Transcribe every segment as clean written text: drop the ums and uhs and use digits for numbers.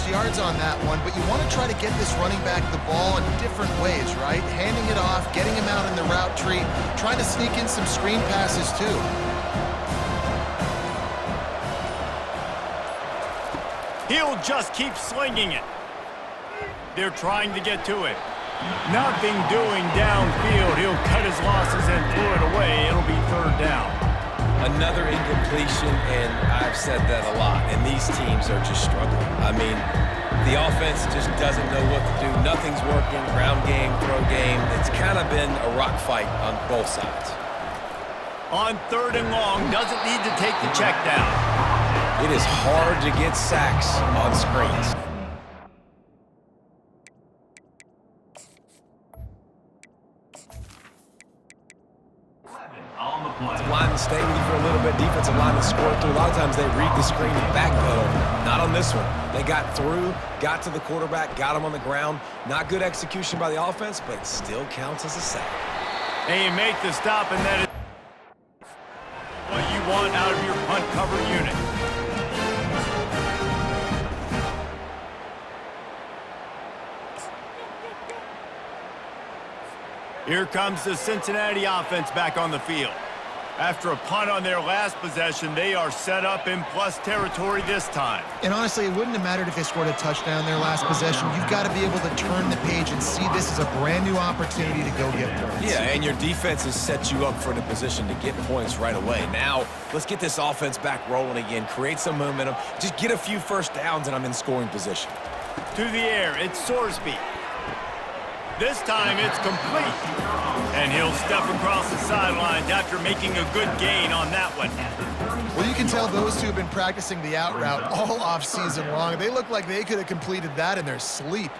yards on that one, but you want to try to get this running back the ball in different ways, right? Handing it off, getting him out in the route tree, trying to sneak in some screen passes too. He'll just keep slinging it. They're trying to get to it. Nothing doing downfield. He'll cut his losses and throw it away. It'll be third down. Another incompletion, and I've said that a lot, and these teams are just struggling. I mean, the offense just doesn't know what to do. Nothing's working. Ground game, throw game. It's kind of been a rock fight on both sides. On third and long, doesn't need to take the check down. It is hard to get sacks on screens. Linemen stay with you for a little bit. Defensive linemen score through. A lot of times they read the screen and backpedal. Not on this one. They got through, got to the quarterback, got him on the ground. Not good execution by the offense, but it still counts as a sack. They make the stop, and that is what you want out of your punt cover unit. Here comes the Cincinnati offense back on the field. After a punt on their last possession, they are set up in plus territory this time. And honestly, it wouldn't have mattered if they scored a touchdown their last possession. You've got to be able to turn the page and see this as a brand new opportunity to go get points. Yeah, and your defense has set you up for the position to get points right away. Now, let's get this offense back rolling again, create some momentum, just get a few first downs, and I'm in scoring position. To the air, it's Sorsby. This time it's complete. And he'll step across the sidelines after making a good gain on that one. Well, you can tell those two have been practicing the out route all off-season long. They look like they could have completed that in their sleep.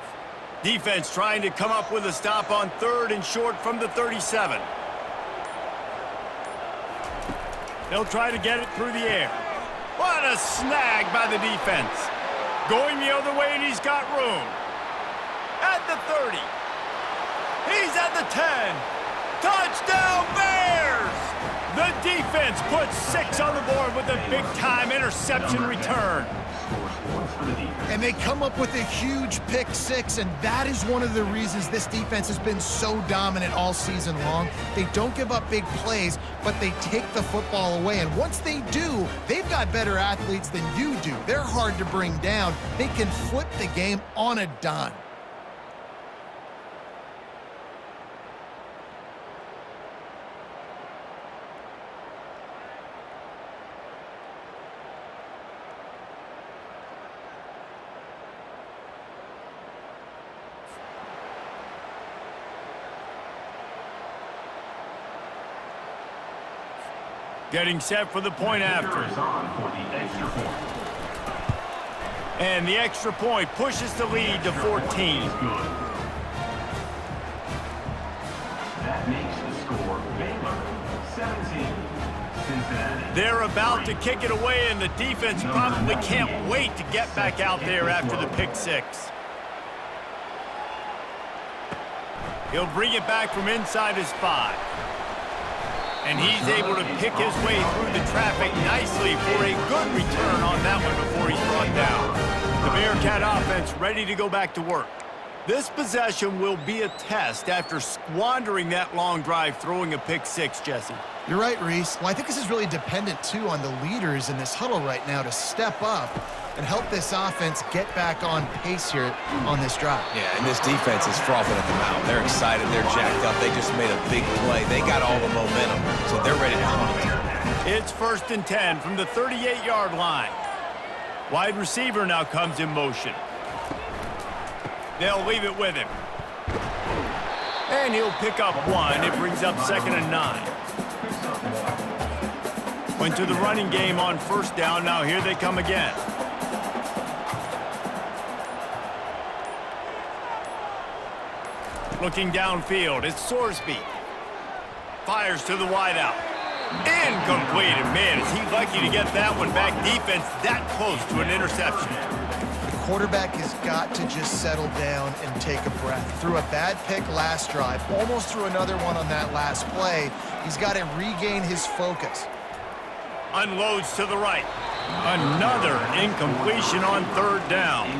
Defense trying to come up with a stop on third and short from the 37. They'll try to get it through the air. What a snag by the defense. Going the other way, and he's got room. At the 30. He's at the 10. Touchdown, Bears! The defense puts 6 on the board with a big-time interception return. And they come up with a huge pick six, and that is one of the reasons this defense has been so dominant all season long. They don't give up big plays, but they take the football away. And once they do, they've got better athletes than you do. They're hard to bring down. They can flip the game on a dime. Getting set for the point after. And the extra point pushes the lead to 14. That makes the score Baylor 17, Cincinnati. They're about to kick it away, and the defense probably can't wait to get back out there after the pick six. He'll bring it back from inside his 5. And he's able to pick his way through the traffic nicely for a good return on that one before he's brought down. The Bearcat offense ready to go back to work. This possession will be a test after squandering that long drive throwing a pick six, Jesse. You're right, Reese. Well, I think this is really dependent, too, on the leaders in this huddle right now to step up and help this offense get back on pace here on this drive. Yeah, and this defense is frothing at the mouth. They're excited. They're jacked up. They just made a big play. They got all the momentum, so they're ready to hunt. It's 1st and 10 from the 38-yard line. Wide receiver now comes in motion. They'll leave it with him. And he'll pick up 1. It brings up 2nd and 9. Went to the running game on 1st down. Now here they come again. Looking downfield, it's Sorsby. Fires to the wideout. Incomplete. And man, is he lucky to get that one back. Defense that close to an interception. The quarterback has got to just settle down and take a breath. Threw a bad pick last drive, almost threw another one on that last play. He's got to regain his focus. Unloads to the right. Another incompletion on 3rd down.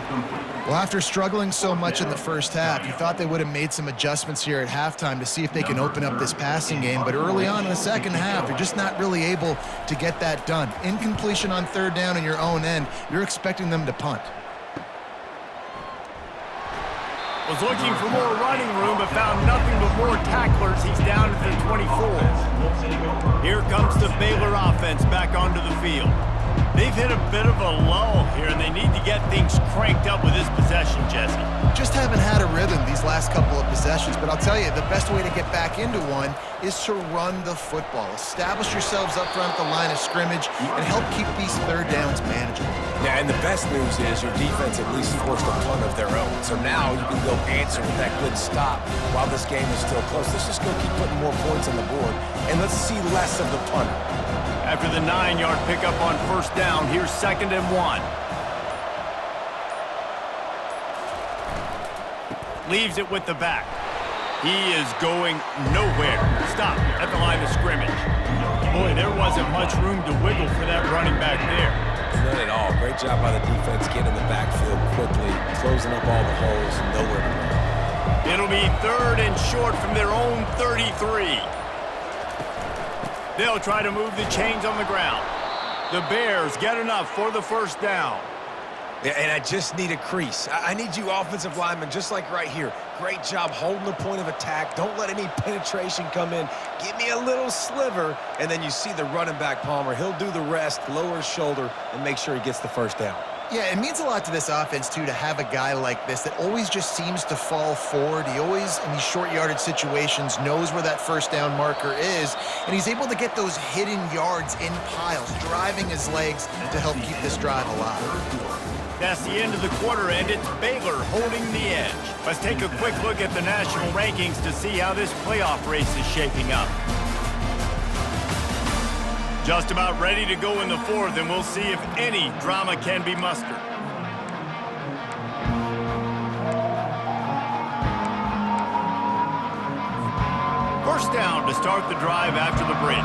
Well, after struggling so much in the first half, you thought they would have made some adjustments here at halftime to see if they can open up this passing game. But early on in the second half, you're just not really able to get that done. Incompletion on third down in your own end, you're expecting them to punt. Was looking for more running room, but found nothing but more tacklers. He's down at the 24. Here comes the Baylor offense back onto the field. They've hit a bit of a lull here, and they need to get things cranked up with this possession, Jesse. Just haven't had a rhythm these last couple of possessions, but I'll tell you, the best way to get back into one is to run the football. Establish yourselves up front at the line of scrimmage and help keep these third downs manageable. Yeah, and the best news is your defense at least forced a punt of their own. So now you can go answer with that good stop while this game is still close. Let's just go keep putting more points on the board, and let's see less of the punter. After the 9-yard pickup on first down, here's 2nd and 1. Leaves it with the back. He is going nowhere. Stop at the line of scrimmage. Boy, there wasn't much room to wiggle for that running back there. None at all. Great job by the defense getting in the backfield quickly, closing up all the holes, and nowhere to run. It'll be 3rd and short from their own 33. They'll try to move the chains on the ground. The Bears get enough for the first down. Yeah, and I just need a crease. I need you offensive linemen, just like right here. Great job holding the point of attack. Don't let any penetration come in. Give me a little sliver, and then you see the running back, Palmer. He'll do the rest, lower his shoulder, and make sure he gets the first down. Yeah, it means a lot to this offense, too, to have a guy like this that always just seems to fall forward. He always, in these short yardage situations, knows where that first down marker is, and he's able to get those hidden yards in piles, driving his legs to help keep this drive alive. That's the end of the quarter, and it's Baylor holding the edge. Let's take a quick look at the national rankings to see how this playoff race is shaping up. Just about ready to go in the 4th, and we'll see if any drama can be mustered. First down to start the drive after the break.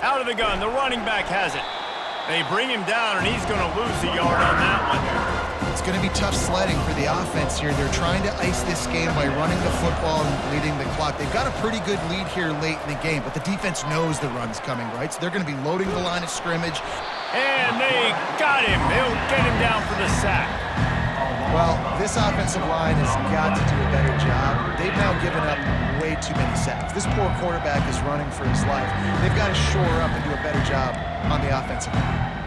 Out of the gun, the running back has it. They bring him down, and he's going to lose a yard on that one. It's going to be tough sledding for the offense here. They're trying to ice this game by running the football and bleeding the clock. They've got a pretty good lead here late in the game, but the defense knows the run's coming, right? So they're going to be loading the line of scrimmage. And they got him. They'll get him down for the sack. Well, this offensive line has got to do a better job. They've now given up way too many sacks. This poor quarterback is running for his life. They've got to shore up and do a better job on the offensive line.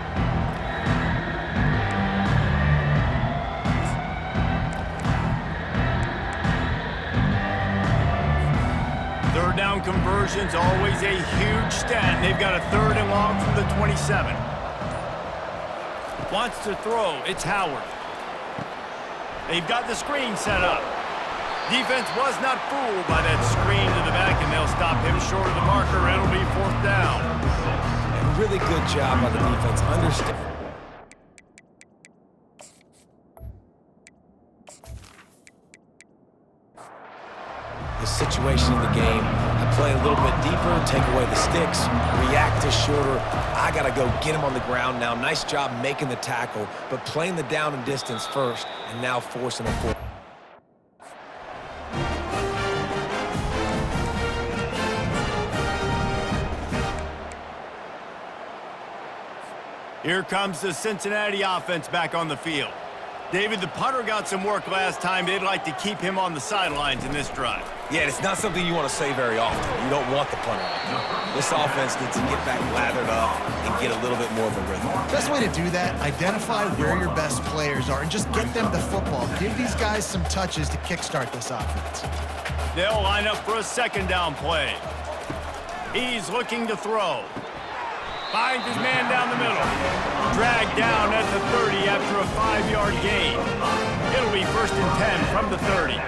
Third down conversions, always a huge stat. They've got a 3rd and long from the 27. Wants to throw. It's Howard. They've got the screen set up. Defense was not fooled by that screen to the back, and they'll stop him short of the marker. It'll be 4th down. And really good job by the defense. Understand. The situation in the game, I play a little bit deeper, take away the sticks, react to shorter. I got to go get him on the ground now. Nice job making the tackle, but playing the down and distance first, and now forcing a 4. Here comes the Cincinnati offense back on the field. David, the punter got some work last time. They'd like to keep him on the sidelines in this drive. Yeah, it's not something you want to say very often. You don't want the punter out there. This offense needs to get back lathered up and get a little bit more of a rhythm. Best way to do that, identify where your best players are and just get them the football. Give these guys some touches to kickstart this offense. They'll line up for a 2nd down play. He's looking to throw. Finds his man down the middle. Dragged down at the 30 after a 5-yard gain. It'll be 1st and 10 from the 30.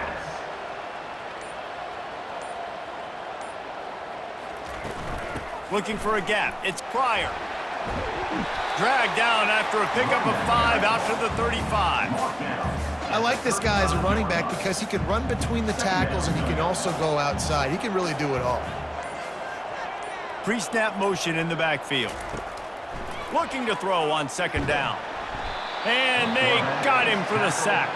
Looking for a gap. It's Pryor. Dragged down after a pickup of 5 out to the 35. I like this guy as a running back because he can run between the tackles and he can also go outside. He can really do it all. Pre-snap motion in the backfield. looking to throw on second down. And they got him for the sack.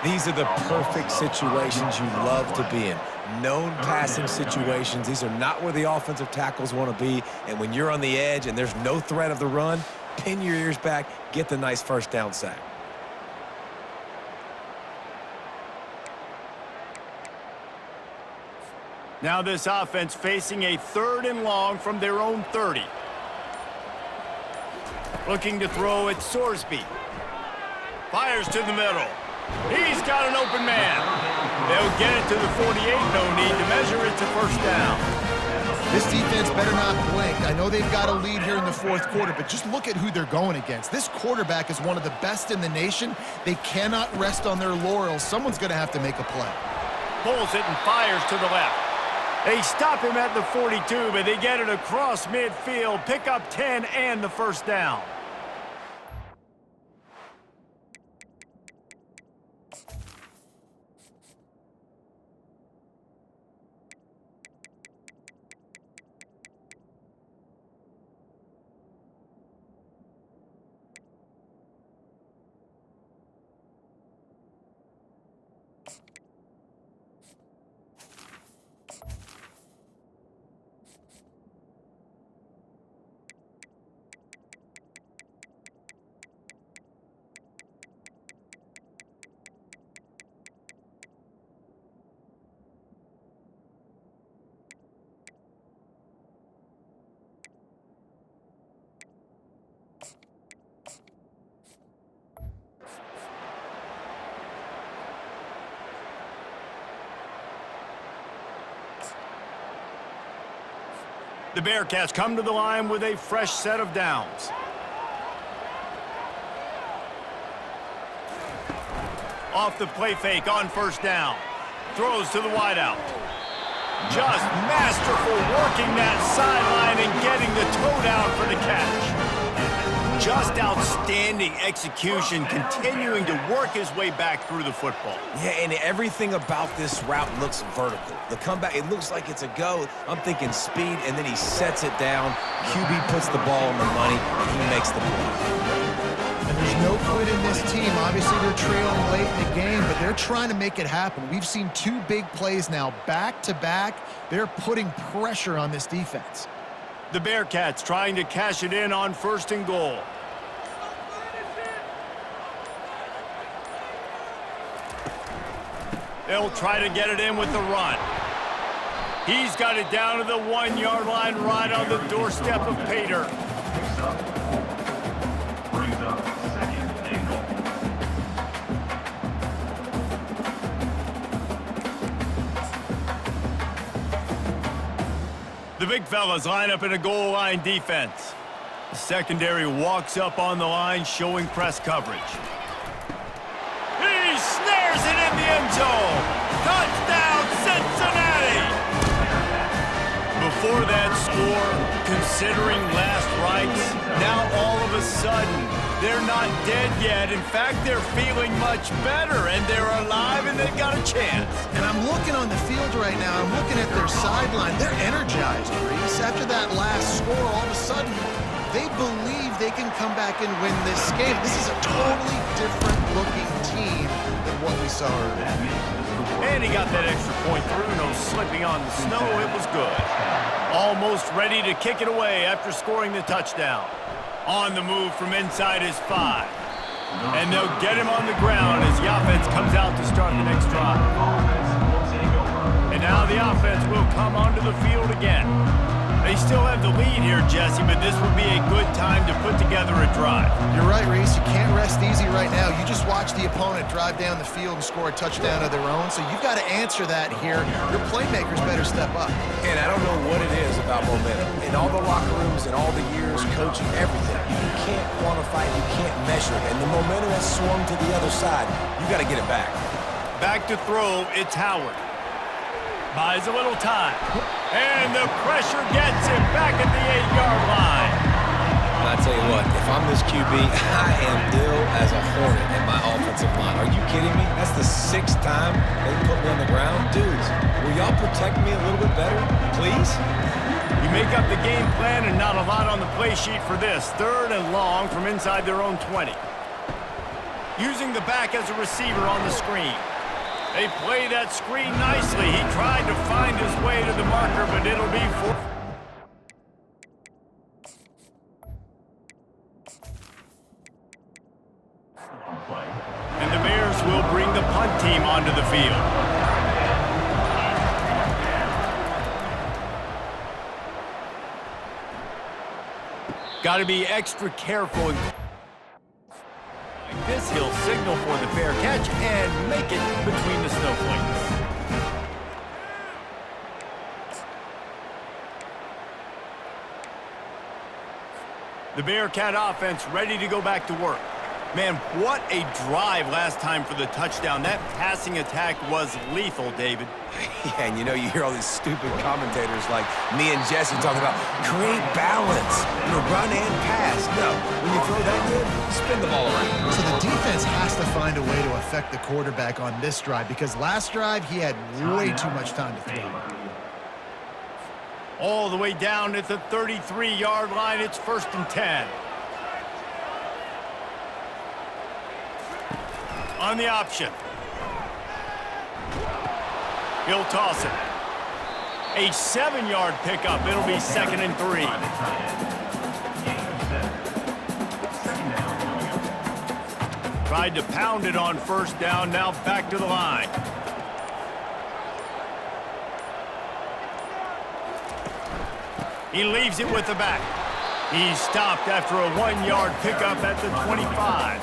These are the perfect situations you love to be in. Known passing situations. These are not where the offensive tackles want to be. And when you're on the edge and there's no threat of the run, pin your ears back, get the nice first down sack. Now this offense facing a 3rd and long from their own 30. Looking to throw at Sorsby. Fires to the middle. He's got an open man. They'll get it to the 48. No need to measure. It's a first down. This defense better not blink. I know they've got a lead here in the 4th quarter, but just look at who they're going against. This quarterback is one of the best in the nation. They cannot rest on their laurels. Someone's going to have to make a play. Pulls it and fires to the left. They stop him at the 42, but they get it across midfield. Pick up 10 and the first down. The Bearcats come to the line with a fresh set of downs. Off the play fake on first down. Throws to the wideout. Just masterful working that sideline and getting the toe down for the catch. Just outstanding execution, continuing to work his way back through the football. Yeah, and everything about this route looks vertical. The comeback, it looks like it's a go. I'm thinking speed, and then he sets it down. QB puts the ball on the money, and he makes the play. And there's no quit in this team. Obviously, they're trailing late in the game, but they're trying to make it happen. We've seen 2 big plays now, back-to-back. They're putting pressure on this defense. The Bearcats trying to cash it in on 1st and goal. They'll try to get it in with the run. He's got it down to the 1-yard line right on the doorstep of Pater. Brings up 2nd and goal. The big fellas line up in a goal line defense. The secondary walks up on the line, showing press coverage. He snares it in the end zone. Touchdown, Cincinnati! Before that score, considering last rites, now all of a sudden, they're not dead yet. In fact, they're feeling much better, and they're alive, and they've got a chance. And I'm looking on the field right now. I'm looking at their sideline. They're energized, Reese. After that last score, all of a sudden, they believe they can come back and win this game. This is a totally different-looking team than what we saw earlier. And he got that extra point through. No slipping on the snow. It was good. Almost ready to kick it away after scoring the touchdown. On the move from inside his 5. And they'll get him on the ground as the offense comes out to start the next drive. And now the offense will come onto the field again. They still have the lead here, Jesse, but this would be a good time to put together a drive. You're right, Reese. You can't rest easy right now. You just watch the opponent drive down the field and score a touchdown of their own, so you've got to answer that here. Your playmakers better step up. And I don't know what it is about momentum. In all the locker rooms and all the years coaching, everything, you can't quantify it, you can't measure it. And the momentum has swung to the other side. You got to get it back. Back to throw, it's Howard. Buys a little time. And the pressure gets him back at the 8-yard line. And I tell you what, if I'm this QB, I am ill as a hornet in my offensive line. Are you kidding me? That's the 6th time they put me on the ground. Dudes, will y'all protect me a little bit better, please? You make up the game plan and not a lot on the play sheet for this. 3rd and long from inside their own 20. Using the back as a receiver on the screen. They play that screen nicely. He tried to find his way to the marker, but it'll be for... And the Bears will bring the punt team onto the field. Got to be extra careful. Like this, he'll signal for the fair catch and make it between the snowflakes. The Bearcat offense ready to go back to work. Man, what a drive last time for the touchdown. That passing attack was lethal, David. Yeah, and you know, you hear all these stupid commentators like me and Jesse talking about create balance, run and pass. No, when you throw that good, spin the ball around. So the defense has to find a way to affect the quarterback on this drive because last drive he had way too much time to throw. All the way down at the 33-yard line, it's 1st and 10. On the option. He'll toss it. A 7-yard pickup. It'll be 2nd and 3. Tried to pound it on 1st down. Now back to the line. He leaves it with the back. He's stopped after a 1-yard pickup at the 25.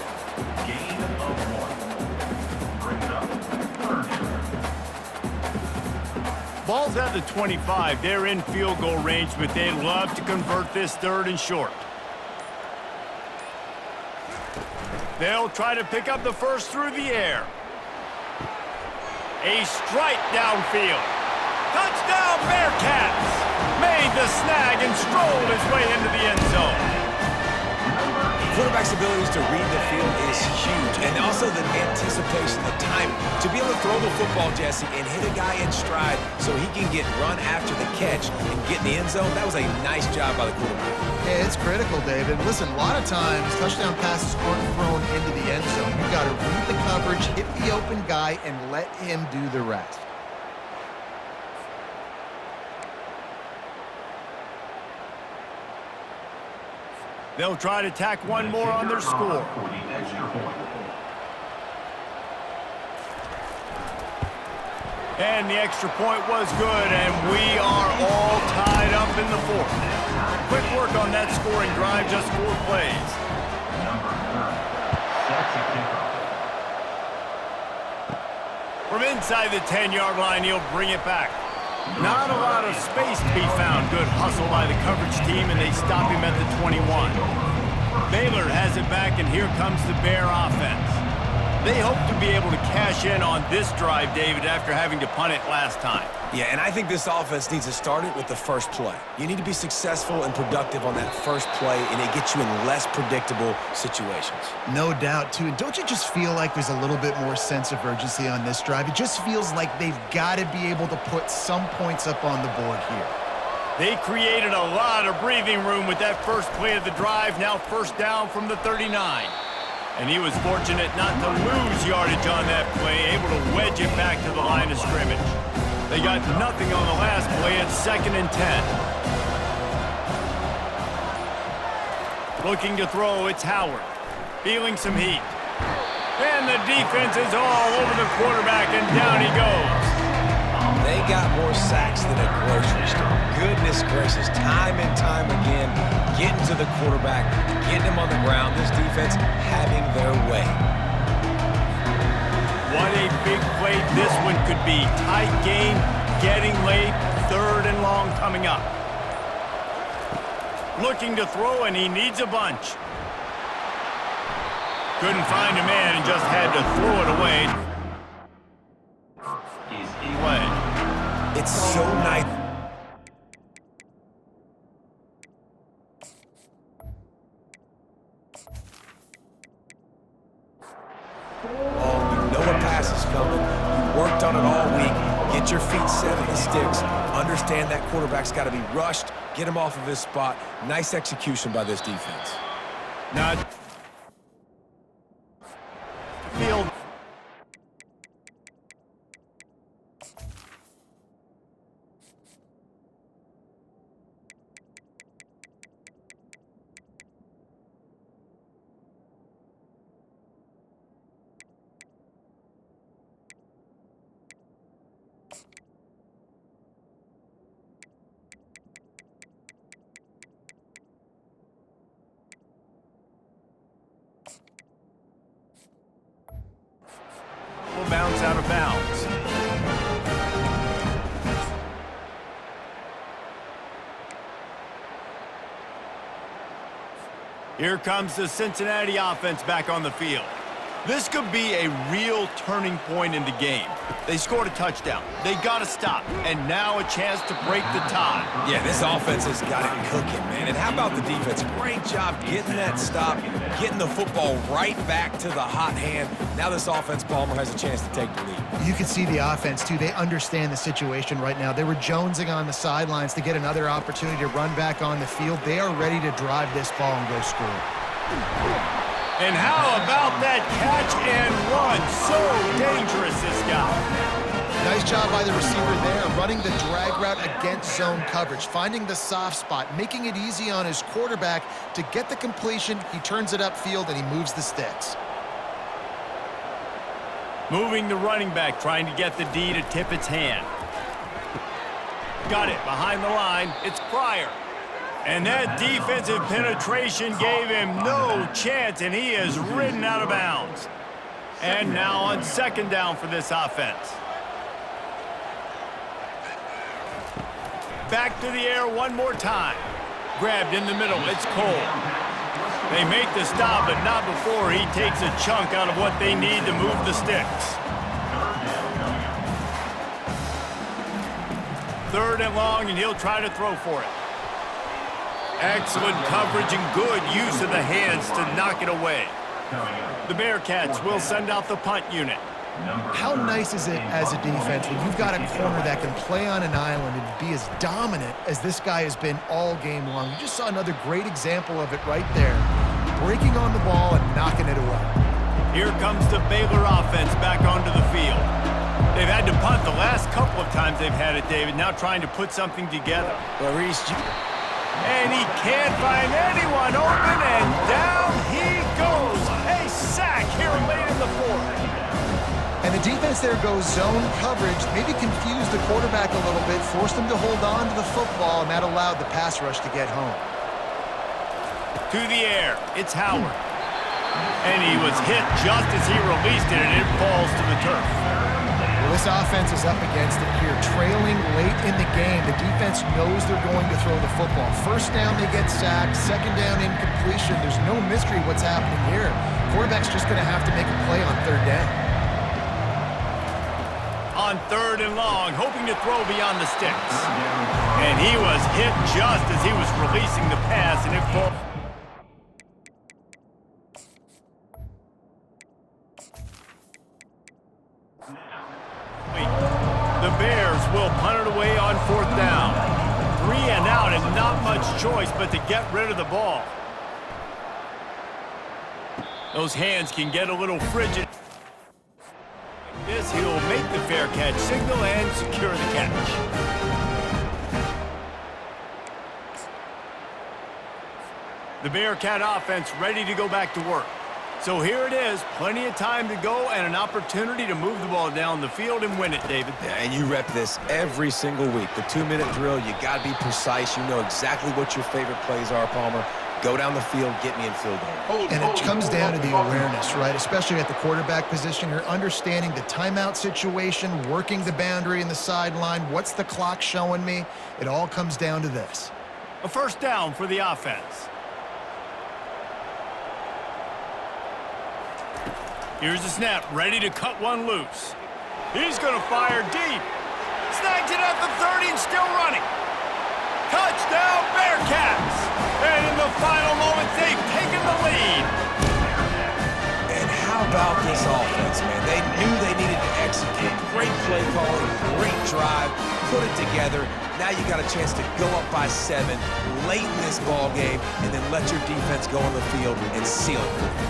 Gain of 1. Brings up 3rd. Ball's at the 25. They're in field goal range, but they'd love to convert this 3rd and short. They'll try to pick up the 1st through the air. A strike downfield. Touchdown, Bearcats! Made the snag and strolled his way into the end zone. Quarterback's abilities to read the field is huge, and also the anticipation, the time to be able to throw the football, Jesse, and hit a guy in stride so he can get run after the catch and get in the end zone. That was a nice job by the quarterback. Yeah, it's critical, David. Listen, a lot of times touchdown passes aren't thrown into the end zone. You've got to read the coverage, hit the open guy, and let him do the rest. They'll try to tack one more on their score. And the extra point was good, and we are all tied up in the 4th. Quick work on that scoring drive, just 4 plays. Number 9 sets a kickoff. From inside the 10-yard line, he'll bring it back. Not a lot of space to be found. Good hustle by the coverage team, and they stop him at the 21. Baylor has it back, and here comes the Bear offense. They hope to be able to cash in on this drive, David, after having to punt it last time. Yeah, and I think this offense needs to start it with the first play. You need to be successful and productive on that first play, and it gets you in less predictable situations. No doubt, too. And don't you just feel like there's a little bit more sense of urgency on this drive? It just feels like they've got to be able to put some points up on the board here. They created a lot of breathing room with that first play of the drive, now 1st down from the 39. And he was fortunate not to lose yardage on that play, able to wedge it back to the line of scrimmage. They got nothing on the last play at 2nd and 10. Looking to throw, it's Howard. Feeling some heat. And the defense is all over the quarterback, and down he goes. They got more sacks than a grocery store. Goodness gracious, time and time again, getting to the quarterback, getting him on the ground. This defense having their way. What a big play this one could be. Tight game, getting late, 3rd and long coming up. Looking to throw, and he needs a bunch. Couldn't find a man and just had to throw it away. It's so nice. Oh, you know a pass is coming. You worked on it all week. You Get your feet set in the sticks. Understand that quarterback's got to be rushed. Get him off of his spot. Nice execution by this defense. Not field. Will bounce out of bounds. Here comes the Cincinnati offense back on the field. This could be a real turning point in the game. They scored a touchdown. They got to stop. And now a chance to break the tie. Yeah, this offense has got it cooking, man. And how about the defense? Great job getting that stop, getting the football right back to the hot hand. Now this offense, Palmer, has a chance to take the lead. You can see the offense, too. They understand the situation right now. They were jonesing on the sidelines to get another opportunity to run back on the field. They are ready to drive this ball and go score. And how about that catch and run? So dangerous, this guy. Nice job by the receiver there, running the drag route against zone coverage, finding the soft spot, making it easy on his quarterback to get the completion. He turns it upfield, and he moves the sticks. Moving the running back, trying to get the D to tip its hand. Got it behind the line. It's Pryor. And that defensive penetration gave him no chance, and he is ridden out of bounds. And now on second down for this offense. Back to the air one more time. Grabbed in the middle. It's Cole. They make the stop, but not before he takes a chunk out of what they need to move the sticks. Third and long, and he'll try to throw for it. Excellent coverage and good use of the hands to knock it away. The Bearcats will send out the punt unit. How nice is it as a defense when you've got a corner that can play on an island and be as dominant as this guy has been all game long? You just saw another great example of it right there. Breaking on the ball and knocking it away. Here comes the Baylor offense back onto the field. They've had to punt the last couple of times they've had it, David, now trying to put something together. Well, Reese, and he can't find anyone open, and down he goes. A sack here late in the fourth. And the defense there goes zone coverage, maybe confused the quarterback a little bit, forced him to hold on to the football, and that allowed the pass rush to get home. To the air, it's Howard. And he was hit just as he released it, and it falls to the turf. Well, this offense is up against it here, trailing late in the game. The defense knows they're going to throw the football. First down, they get sacked. Second down, incompletion. There's no mystery what's happening here. Quarterback's just going to have to make a play on third down. On third and long, hoping to throw beyond the sticks. And he was hit just as he was releasing the pass, and it falls. The Bears will punt it away on fourth down. 3 and out, and not much choice but to get rid of the ball. Those hands can get a little frigid. Like this, he'll make the fair catch signal and secure the catch. The Bearcat offense ready to go back to work. So here it is, plenty of time to go and an opportunity to move the ball down the field and win it, David. Yeah, and you rep this every single week. The 2-minute drill, you got to be precise. You know exactly what your favorite plays are, Palmer. Go down the field, get me in field goal. And it comes down to the awareness, right? Especially at the quarterback position. You're understanding the timeout situation, working the boundary and the sideline. What's the clock showing me? It all comes down to this. A first down for the offense. Here's the snap, ready to cut one loose. He's going to fire deep. Snags it at the 30 and still running. Touchdown, Bearcats! And in the final moments, they've taken the lead. And how about this offense, man? They knew they needed to execute. Great play calling, great drive. put it together. Now you got a chance to go up by 7 late in this ball game and then let your defense go on the field and seal it for you.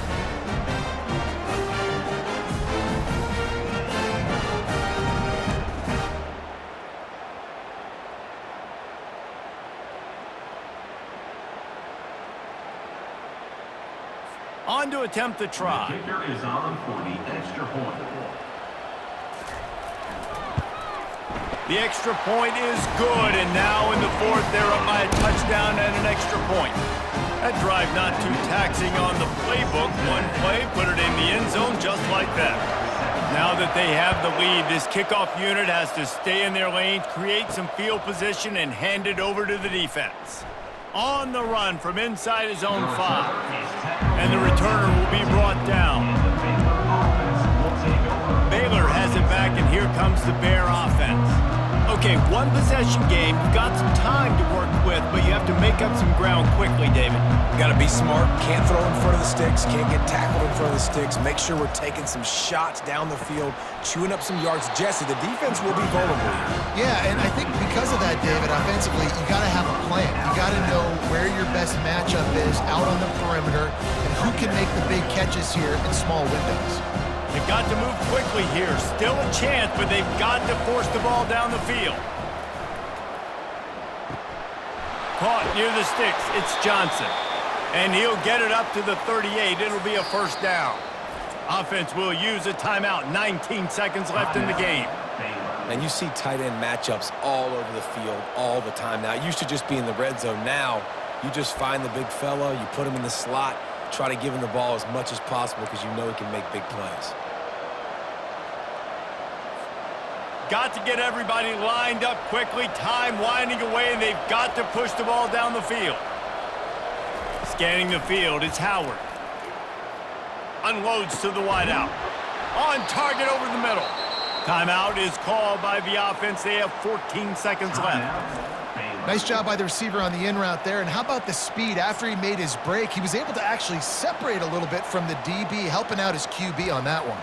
On to attempt the try. The kicker is on for the extra point. The extra point is good, and now in the fourth, they're up by a touchdown and an extra point. That drive not too taxing on the playbook. One play, put it in the end zone just like that. Now that they have the lead, this kickoff unit has to stay in their lane, create some field position, and hand it over to the defense. On the run from inside his own 5. And the returner will be brought down. Baylor has it back, and here comes the Bear offense. Okay, one possession game. You've got some time to work with, but you have to make up some ground quickly, David. Got to be smart. Can't throw in front of the sticks. Can't get tackled in front of the sticks. Make sure we're taking some shots down the field, chewing up some yards. Jesse, the defense will be vulnerable. Yeah, and I think because of that, David, offensively, you got to have a plan. You got to know where your best matchup is out on the perimeter and who can make the big catches here in small windows. They've got to move quickly here. Still a chance, but they've got to force the ball down the field. Caught near the sticks. It's Johnson. And he'll get it up to the 38. It'll be a first down. Offense will use a timeout. 19 seconds left in the game. And you see tight end matchups all over the field all the time now. It used to just be in the red zone. Now you just find the big fella, you put him in the slot, try to give him the ball as much as possible because you know he can make big plays. Got to get everybody lined up quickly. Time winding away, and they've got to push the ball down the field. Scanning the field, it's Howard. Unloads to the wideout. On target over the middle. Timeout is called by the offense. They have 14 seconds left. Nice job by the receiver on the in route there. And how about the speed? After he made his break, he was able to actually separate a little bit from the DB, helping out his QB on that one.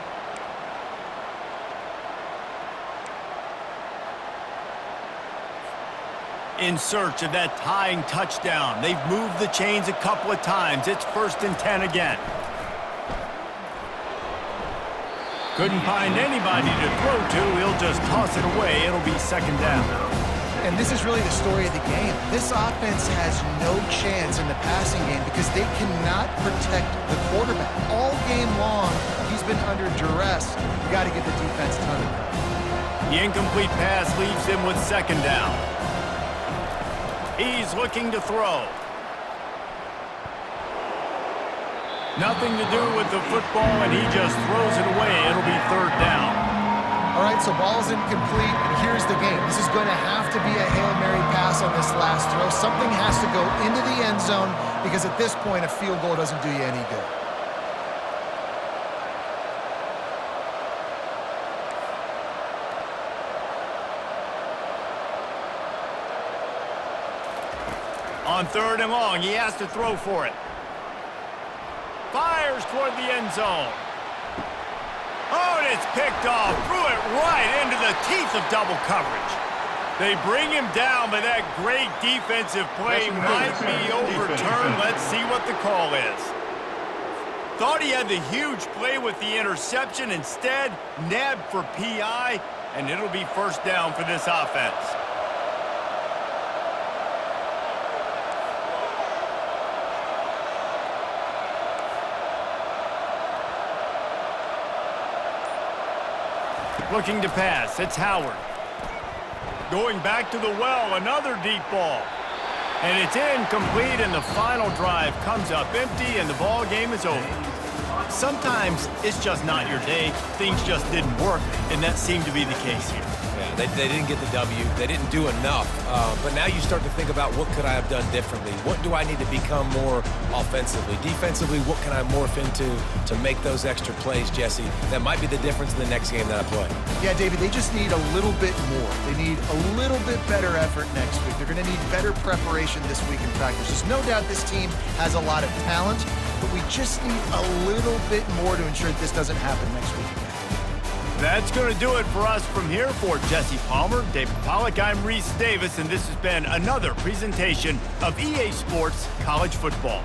In search of that tying touchdown. They've moved the chains a couple of times. It's 1st and 10 again. Couldn't find anybody to throw to. He'll just toss it away. It'll be 2nd down. And this is really the story of the game. This offense has no chance in the passing game because they cannot protect the quarterback. All game long, he's been under duress. You got to give the defense a ton of credit. The incomplete pass leaves him with 2nd down. He's looking to throw. Nothing to do with the football, and he just throws it away. It'll be 3rd down. All right, so ball's incomplete, and here's the game. This is going to have to be a Hail Mary pass on this last throw. Something has to go into the end zone because at this point, a field goal doesn't do you any good. On 3rd and long, he has to throw for it. Fires toward the end zone. Oh, and it's picked off. Threw it right into the teeth of double coverage. They bring him down, but that great defensive play might be overturned. Let's see what the call is. Thought he had the huge play with the interception. Instead, nabbed for PI, and it'll be 1st down for this offense. Looking to pass, it's Howard. Going back to the well, another deep ball. And it's incomplete, and the final drive comes up empty, and the ball game is over. Sometimes it's just not your day. Things just didn't work, and that seemed to be the case here. Yeah, they didn't get the W. They didn't do enough. But now you start to think about what could I have done differently? What do I need to become more offensively? Defensively, what can I morph into to make those extra plays, Jesse? That might be the difference in the next game that I play. Yeah, David, they just need a little bit more. They need a little bit better effort next week. They're going to need better preparation this week in practice. There's no doubt this team has a lot of talent, but we just need a little bit more to ensure that this doesn't happen next week again. That's going to do it for us from here. For Jesse Palmer, David Pollack, I'm Reese Davis, and this has been another presentation of EA Sports College Football.